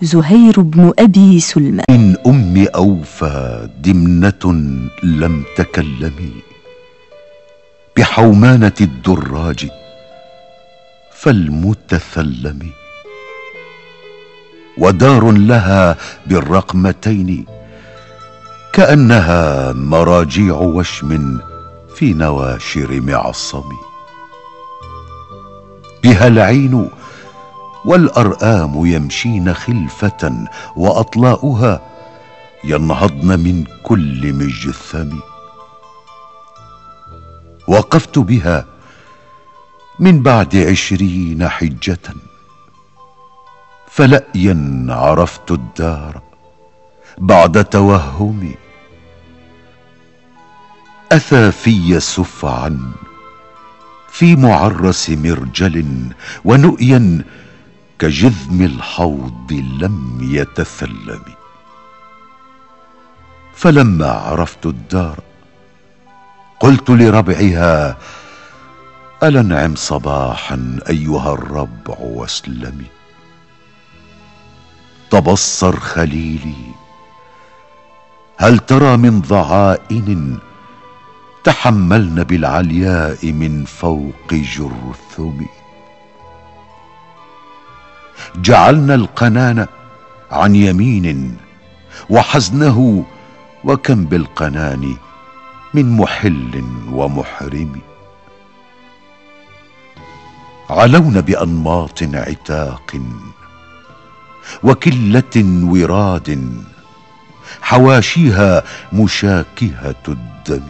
زهير بن أبي سلمى. من أم أوفى دمنة لم تكلمي بحومانة الدراج فالمتثلم، ودار لها بالرقمتين كأنها مراجيع وشم في نواشر معصم، بها العين والأرآم يمشين خلفة وأطلاؤها ينهضن من كل مجثم. وقفت بها من بعد 20 حجة، فلأيا عرفت الدار بعد توهمي. أثافي سفعا في معرس مرجل، ونؤيا كجذم الحوض لم يتثلم. فلما عرفت الدار قلت لربعها: ألا انعم صباحا أيها الربع واسلمي. تبصر خليلي، هل ترى من ضعائن تحملن بالعلياء من فوق جرثم؟ جعلنا القنان عن يمين وحزنه، وكم بالقنان من محل ومحرم. علون بأنماط عتاق وكلة وراد، حواشيها مشاكهة الدم،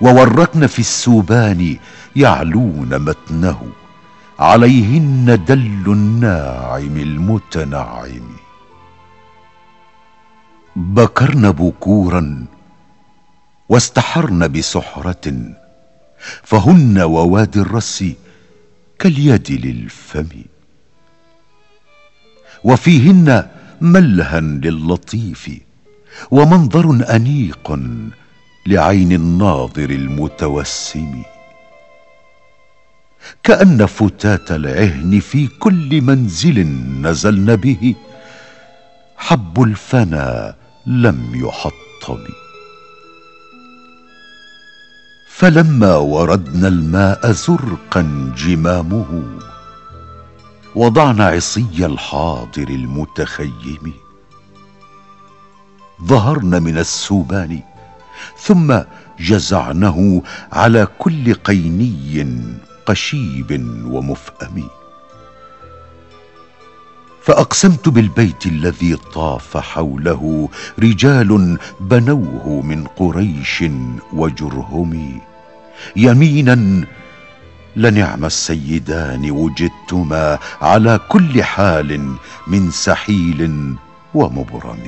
ووركن في السوبان يعلون متنه، عليهن دل الناعم المتنعم. بكرن بكورا واستحرن بسحرة، فهن ووادي الرس كاليد للفم، وفيهن ملهى للطيف ومنظر أنيق لعين الناظر المتوسم، كأن فتات العهن في كل منزل نزلن به حب الفنا لم يحطم. فلما وردنا الماء زرقا جمامه، وضعنا عصي الحاضر المتخيم، ظهرنا من السوبان ثم جزعنه على كل قيني قشيب ومفأم. فأقسمت بالبيت الذي طاف حوله رجال بنوه من قريش وجرهم، يمينا لنعم السيدان وجدتما على كل حال من سحيل ومبرم.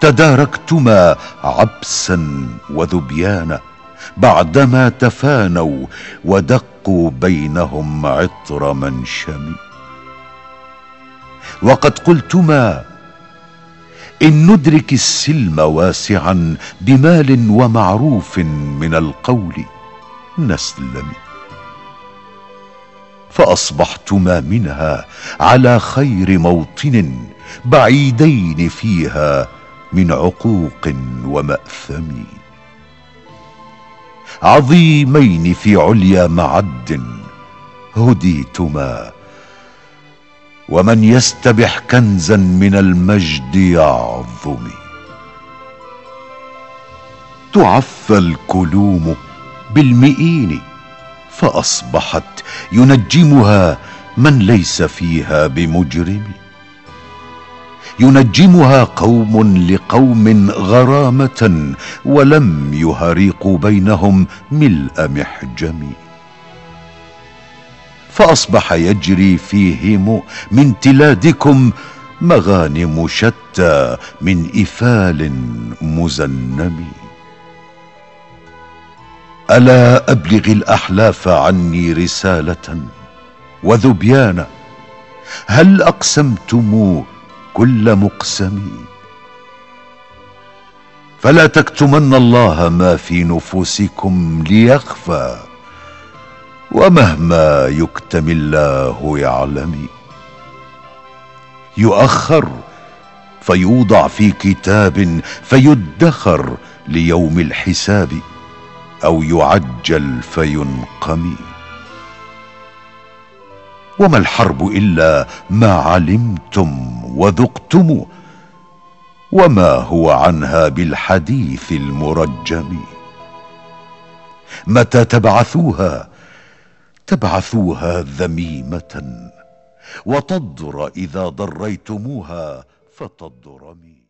تداركتما عبسا وذبيانا بعدما تفانوا ودقوا بينهم عطر منشم. وقد قلتما: إن ندرك السلم واسعا بمال ومعروف من القول نسلم. فأصبحتما منها على خير موطن، بعيدين فيها من عقوق ومأثم، عظيمين في عليا معد هديتما. ومن يستبح كنزا من المجد يعظم. تعفى الكلوم بالمئين، فأصبحت ينجمها من ليس فيها بمجرم. ينجمها قوم لقوم غرامة، ولم يهريقوا بينهم ملء محجم. فأصبح يجري فيهم من تلادكم مغانم شتى من إفال مزنم. ألا أبلغ الأحلاف عني رسالة وذبيانا، هل أقسمتم كل مقسم؟ فلا تكتمن الله ما في نفوسكم ليخفى، ومهما يكتم الله يعلم. يؤخر فيوضع في كتاب فيدخر ليوم الحساب، أو يعجل فينقمي. وما الحرب إلا ما علمتم وذقتم، وما هو عنها بالحديث المرجم. متى تبعثوها ذميمة، وتضر إذا ضريتموها فتضرمي.